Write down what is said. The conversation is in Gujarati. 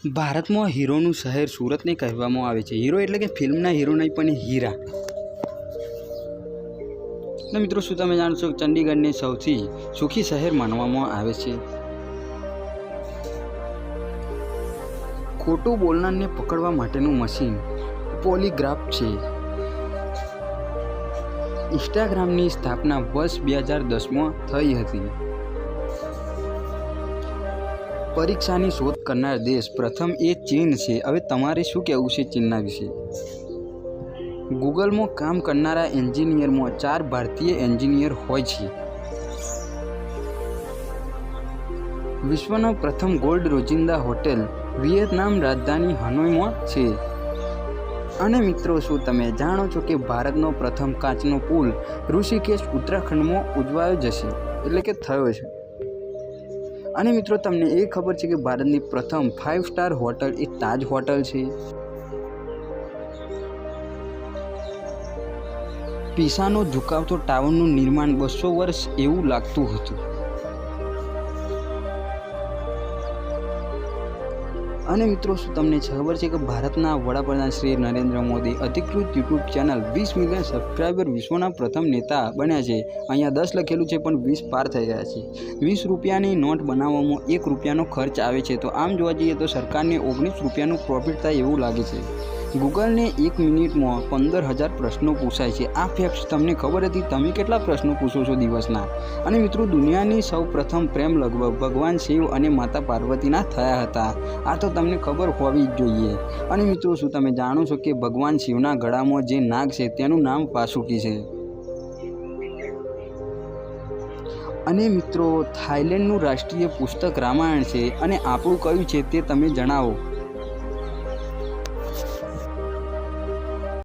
ભારતમાં હીરોનું શહેર સુરતને કહેવામાં આવે છે. હીરો એટલે કે ફિલ્મના હીરો નહીં પણ હીરા. ને મિત્રો, શું તમે જાણો છો ચંડીગઢને સૌથી સુખી શહેર માનવામાં આવે છે? ખોટું બોલનારને પકડવા માટેનું મશીન પોલીગ્રાફ છે. ઇન્સ્ટાગ્રામની સ્થાપના વર્ષ 2010માં થઈ હતી. પરીક્ષાની શોધ કરનાર દેશ પ્રથમ એ ચીન છે. હવે તમારે શું કહેવું છે ચીનના વિશે? ગૂગલમાં કામ કરનારા એન્જિનિયરમાં 4 ભારતીય એન્જિનિયર હોય છે. વિશ્વનો પ્રથમ ગોલ્ડ રોજિંદા હોટેલ વિયેતનામ રાજધાની હનોઈમાં છે. અને મિત્રો, શું તમે જાણો છો કે ભારતનો પ્રથમ કાચનો પુલ ઋષિકેશ ઉત્તરાખંડમાં ઉજવાયો જશે એટલે કે થયો છે. અને મિત્રો, તમને એ ખબર છે કે ભારતની પ્રથમ 5 સ્ટાર હોટલ એ તાજ હોટલ છે. પીસાનો ઝુકાવતો ટાવરનું નિર્માણ 200 વર્ષ એવું લાગતું હતું. અને મિત્રો, શું તમને ખબર છે કે ભારતના વડાપ્રધાન શ્રી નરેન્દ્ર મોદી અધિકૃત યુટ્યુબ ચેનલ 20 મિલિયન સબસ્ક્રાઈબર વિશ્વના પ્રથમ નેતા બન્યા છે. અહીંયા 10 લખેલું છે પણ 20 પાર થઈ ગયા છે. 20 રૂપિયાની નોટ બનાવવામાં 1 રૂપિયાનો ખર્ચ આવે છે. તો આમ જોવા જઈએ તો સરકારને 19 રૂપિયાનું પ્રોફિટ થાય એવું લાગે છે. ગૂગલને 1 મિનિટમાં 15,000 પ્રશ્નો પૂછાય છે. આ ફેક્ટ તમને ખબર હતી? તમે કેટલા પ્રશ્નો પૂછો છો દિવસના? અને મિત્રો, દુનિયાની સૌ પ્રથમ પ્રેમ લગભગ ભગવાન શિવ અને માતા પાર્વતીના થયા હતા. આ તો તમને ખબર હોવી જ જોઈએ. અને મિત્રો, શું તમે જાણો છો કે ભગવાન શિવના ગળામાં જે નાગ છે તેનું નામ વાસુકી છે? અને મિત્રો, થાઈલેન્ડનું રાષ્ટ્રીય પુસ્તક રામાયણ છે. અને આપણું કયું છે તે તમે જણાવો.